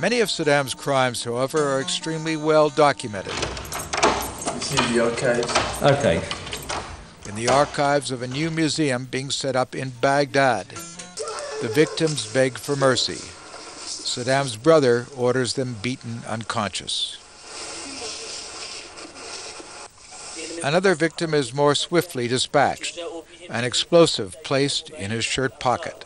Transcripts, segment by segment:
Many of Saddam's crimes, however, are extremely well documented. You see the archives? Okay. In the archives of a new museum being set up in Baghdad, the victims beg for mercy. Saddam's brother orders them beaten unconscious. Another victim is more swiftly dispatched, an explosive placed in his shirt pocket.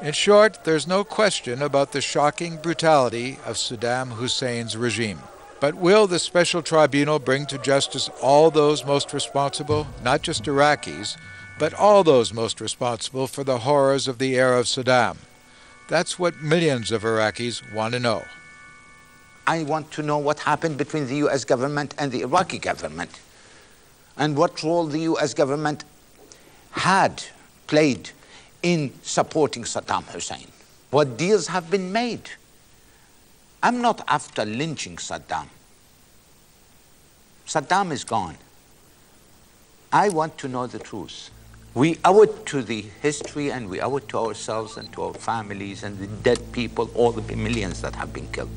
In short, there's no question about the shocking brutality of Saddam Hussein's regime. But will the special tribunal bring to justice all those most responsible, not just Iraqis, but all those most responsible for the horrors of the era of Saddam? That's what millions of Iraqis want to know. I want to know what happened between the U.S. government and the Iraqi government, and what role the U.S. government had played in supporting Saddam Hussein. What deals have been made? I'm not after lynching Saddam. Saddam is gone. I want to know the truth. We owe it to the history, and we owe it to ourselves and to our families and the dead people, all the millions that have been killed.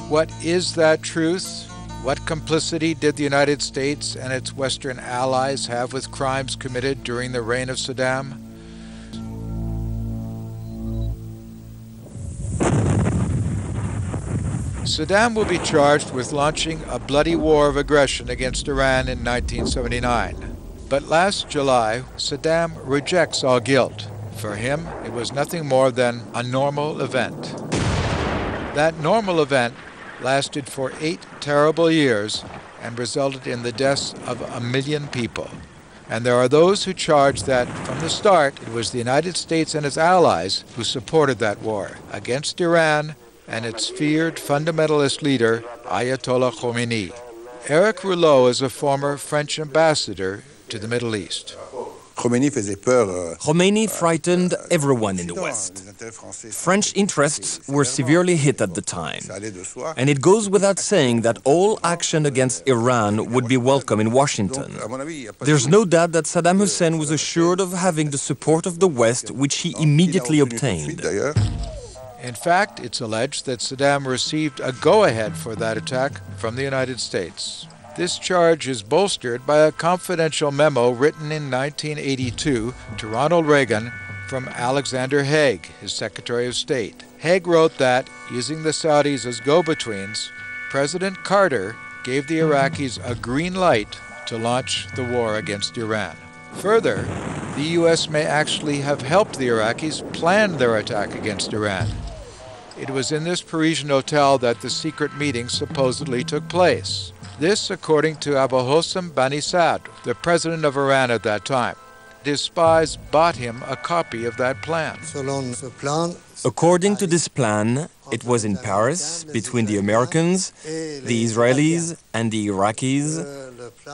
What is that truth? What complicity did the United States and its Western allies have with crimes committed during the reign of Saddam? Saddam will be charged with launching a bloody war of aggression against Iran in 1979. But last July, Saddam rejects all guilt. For him, it was nothing more than a normal event. That normal event lasted for 8 terrible years and resulted in the deaths of 1 million people. And there are those who charge that, from the start, it was the United States and its allies who supported that war against Iran and its feared fundamentalist leader, Ayatollah Khomeini. Eric Rouleau is a former French ambassador to the Middle East. Khomeini frightened everyone in the West. French interests were severely hit at the time. And it goes without saying that all action against Iran would be welcome in Washington. There's no doubt that Saddam Hussein was assured of having the support of the West, which he immediately obtained. In fact, it's alleged that Saddam received a go-ahead for that attack from the United States. This charge is bolstered by a confidential memo written in 1982 to Ronald Reagan from Alexander Haig, his Secretary of State. Haig wrote that, using the Saudis as go-betweens, President Carter gave the Iraqis a green light to launch the war against Iran. Further, the U.S. may actually have helped the Iraqis plan their attack against Iran. It was in this Parisian hotel that the secret meeting supposedly took place. This, according to Abu Hossein Bani Saad, the president of Iran at that time. His spies bought him a copy of that plan. According to this plan, it was in Paris, between the Americans, the Israelis, and the Iraqis,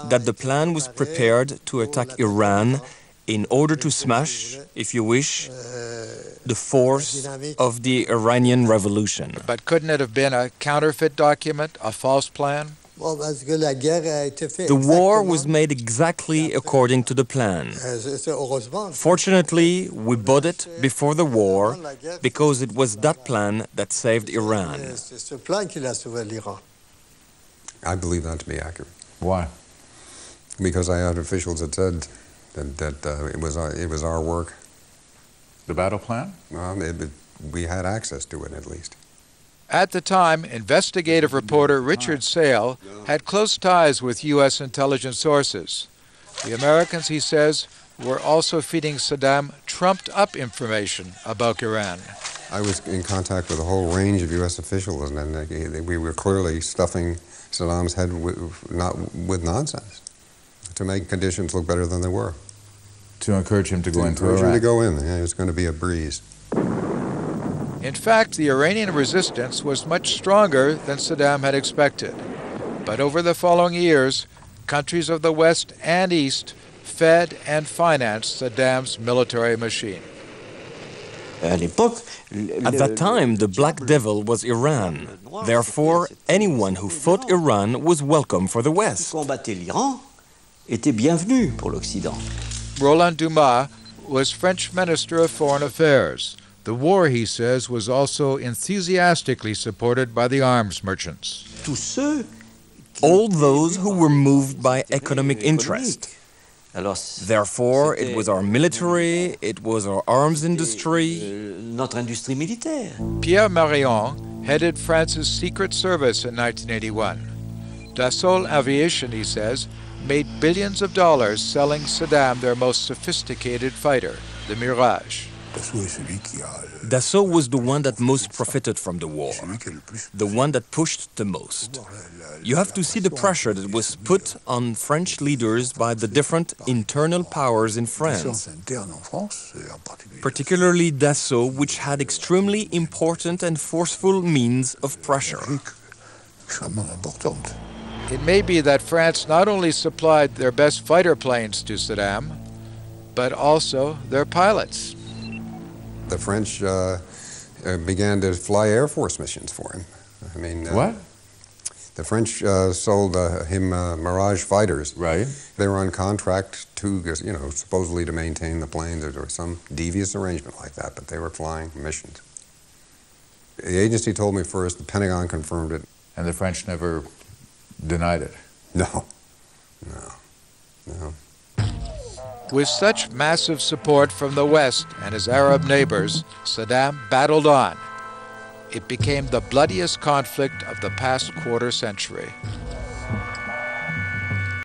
that the plan was prepared to attack Iran in order to smash, if you wish, the force of the Iranian Revolution. But couldn't it have been a counterfeit document, a false plan? The war was made exactly according to the plan. Fortunately, we bought it before the war because it was that plan that saved Iran. I believe that to be accurate. Why? Because I had officials that said that it was our work. The battle plan? Well, we had access to it at least. At the time, investigative reporter Richard Sale had close ties with U.S. intelligence sources. The Americans, he says, were also feeding Saddam trumped-up information about Iran. I was in contact with a whole range of U.S. officials, and we were clearly stuffing Saddam's head with nonsense to make conditions look better than they were. To encourage him to go into Iraq? To encourage him to go in. Yeah, it was going to be a breeze. In fact, the Iranian resistance was much stronger than Saddam had expected. But over the following years, countries of the West and East fed and financed Saddam's military machine. At that time, the Black Devil was Iran. Therefore, anyone who fought Iran was welcome for the West. Roland Dumas, was French Minister of Foreign Affairs. The war, he says, was also enthusiastically supported by the arms merchants. All those who were moved by economic interest. Therefore, it was our military, it was our arms industry. Pierre Marion headed France's Secret Service in 1981. Dassault Aviation, he says, made billions of dollars selling Saddam their most sophisticated fighter, the Mirage. Dassault was the one that most profited from the war, the one that pushed the most. You have to see the pressure that was put on French leaders by the different internal powers in France, particularly Dassault, which had extremely important and forceful means of pressure. It may be that France not only supplied their best fighter planes to Saddam, but also their pilots. The French began to fly Air Force missions for him. I mean, What? The French sold him Mirage fighters. Right. They were on contract to, supposedly to maintain the planes. There was some devious arrangement like that, but they were flying missions. The agency told me first, the Pentagon confirmed it. And the French never denied it? No. With such massive support from the West and his Arab neighbors, Saddam battled on. It became the bloodiest conflict of the past quarter century.